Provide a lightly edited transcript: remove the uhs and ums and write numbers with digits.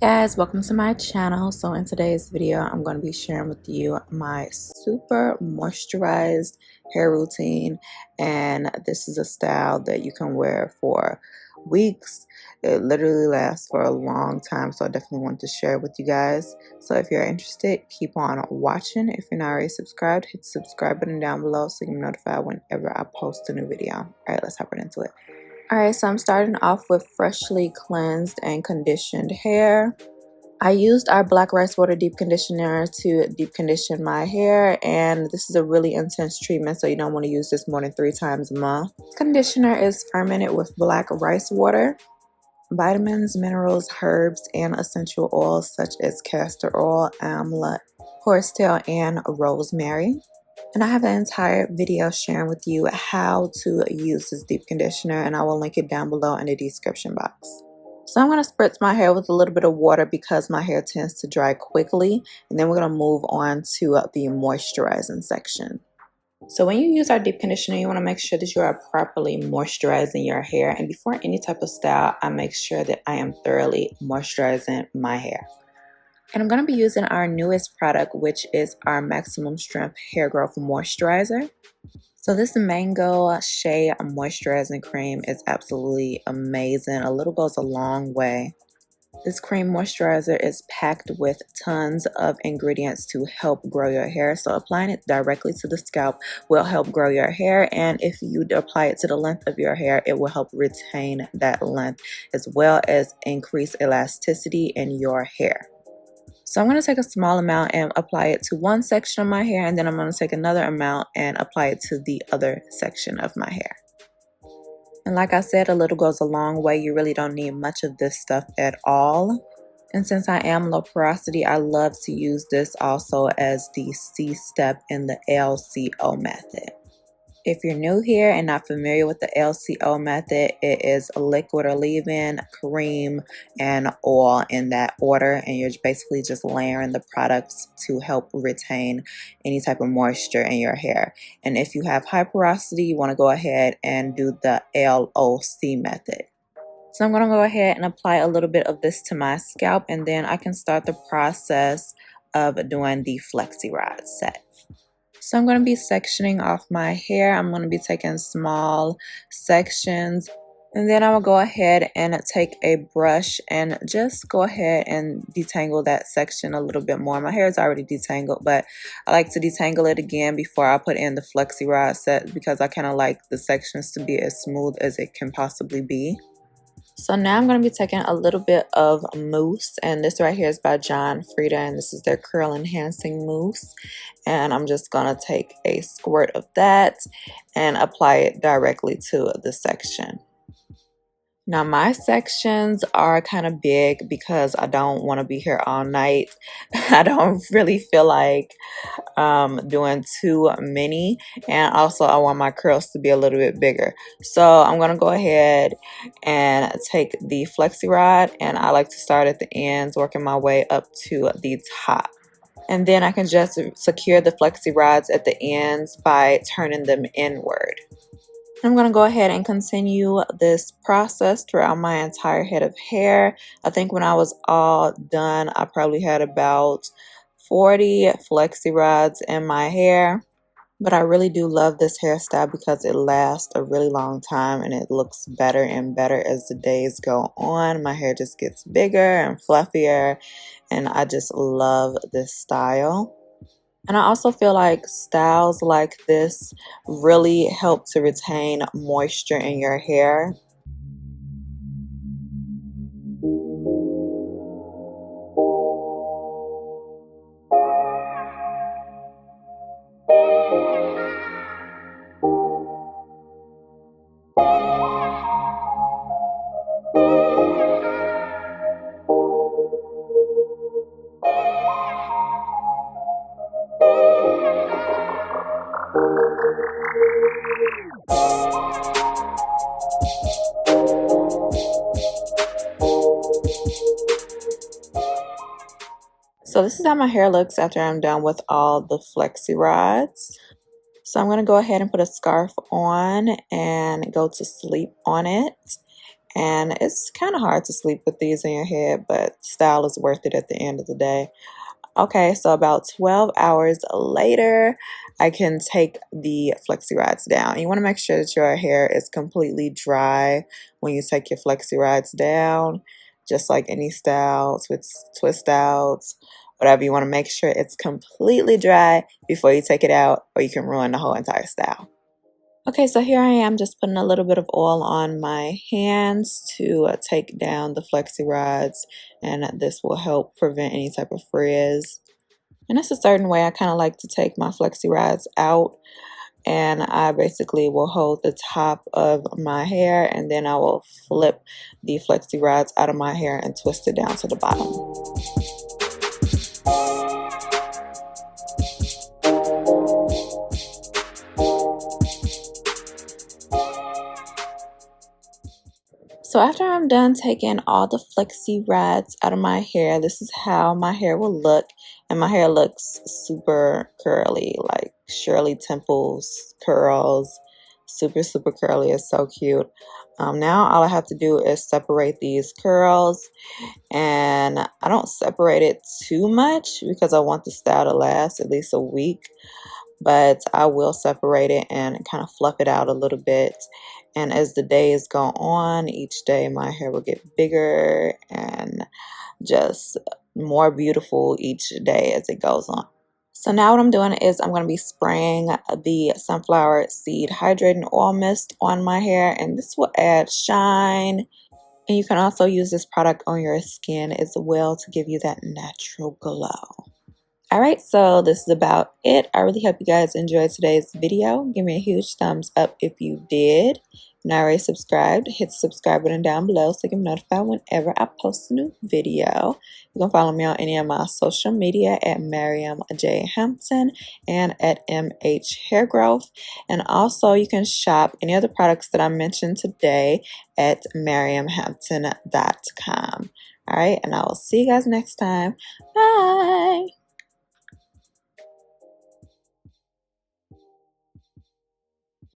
Guys, welcome to my channel. So in today's video, I'm going to be sharing with you my super moisturized hair routine, and this is a style that you can wear for weeks. It literally lasts for a long time, so I definitely want to share it with you guys. So if you're interested, keep on watching. If you're not already subscribed, hit the subscribe button down below so you can be notified whenever I post a new video. All right, let's hop right into it. Alright, so I'm starting off with freshly cleansed and conditioned hair. I used our Black Rice Water Deep Conditioner to deep condition my hair, and this is a really intense treatment, so you don't want to use this more than 3 times a month. Conditioner is fermented with black rice water, vitamins, minerals, herbs, and essential oils such as castor oil, amla, horsetail, and rosemary. And I have an entire video sharing with you how to use this deep conditioner, and I will link it down below in the description box. So I'm going to spritz my hair with a little bit of water because my hair tends to dry quickly, and then we're going to move on to the moisturizing section. So when you use our deep conditioner, you want to make sure that you are properly moisturizing your hair, and before any type of style, I make sure that I am thoroughly moisturizing my hair. And I'm going to be using our newest product, which is our Maximum Strength Hair Growth Moisturizer. So this Mango Shea Moisturizing Cream is absolutely amazing. A little goes a long way. This cream moisturizer is packed with tons of ingredients to help grow your hair. So applying it directly to the scalp will help grow your hair. And if you apply it to the length of your hair, it will help retain that length as well as increase elasticity in your hair. So I'm going to take a small amount and apply it to one section of my hair, and then I'm going to take another amount and apply it to the other section of my hair. And like I said, a little goes a long way. You really don't need much of this stuff at all. And since I am low porosity, I love to use this also as the C step in the LCO method. If you're new here and not familiar with the LCO method, it is a liquid or leave-in, cream, and oil in that order, and you're basically just layering the products to help retain any type of moisture in your hair. And if you have high porosity, you want to go ahead and do the LOC method. So I'm going to go ahead and apply a little bit of this to my scalp, and then I can start the process of doing the Flexi Rod set. So I'm going to be sectioning off my hair. I'm going to be taking small sections, and then I will go ahead and take a brush and just go ahead and detangle that section a little bit more. My hair is already detangled, but I like to detangle it again before I put in the Flexi Rod set because I kind of like the sections to be as smooth as it can possibly be. So now I'm going to be taking a little bit of mousse, and this right here is by John Frieda, and this is their curl enhancing mousse. And I'm just going to take a squirt of that and apply it directly to the section. Now my sections are kind of big because I don't want to be here all night. I don't really feel like doing too many, and also I want my curls to be a little bit bigger. So I'm going to go ahead and take the Flexi Rod, and I like to start at the ends, working my way up to the top. And then I can just secure the Flexi Rods at the ends by turning them inward. I'm going to go ahead and continue this process throughout my entire head of hair. I think when I was all done, I probably had about 40 Flexi Rods in my hair. But I really do love this hairstyle because it lasts a really long time and it looks better and better as the days go on. My hair just gets bigger and fluffier, and I just love this style. And I also feel like styles like this really help to retain moisture in your hair. So this is how my hair looks after I'm done with all the Flexi Rods. So I'm going to go ahead and put a scarf on and go to sleep on it. And it's kind of hard to sleep with these in your head, but style is worth it at the end of the day. Okay, so about 12 hours later, I can take the flexi rods down. You want to make sure that your hair is completely dry when you take your flexi rods down, just like any style, twist outs, whatever. You want to make sure it's completely dry before you take it out, or you can ruin the whole entire style. Okay, so here I am just putting a little bit of oil on my hands to take down the flexi rods, and this will help prevent any type of frizz. And it's a certain way I kind of like to take my flexi rods out, and I basically will hold the top of my hair and then I will flip the flexi rods out of my hair and twist it down to the bottom. So after I'm done taking all the flexi rods out of my hair, this is how my hair will look. And my hair looks super curly, like Shirley Temple's curls. Super, super curly. It's so cute. Now all I have to do is separate these curls. And I don't separate it too much because I want the style to last at least a week, but I will separate it and kind of fluff it out a little bit. And as the days go on, each day my hair will get bigger and just more beautiful each day as it goes on. So now what I'm doing is I'm going to be spraying the sunflower seed hydrating oil mist on my hair, and this will add shine. And you can also use this product on your skin as well to give you that natural glow. Alright, so this is about it. I really hope you guys enjoyed today's video. Give me a huge thumbs up if you did. If you're not already subscribed, hit the subscribe button down below so you can be notified whenever I post a new video. You can follow me on any of my social media at Mariam J. Hampton and at MH Hair Growth. And also you can shop any of the products that I mentioned today at mariamhampton.com. Alright, and I will see you guys next time. Bye!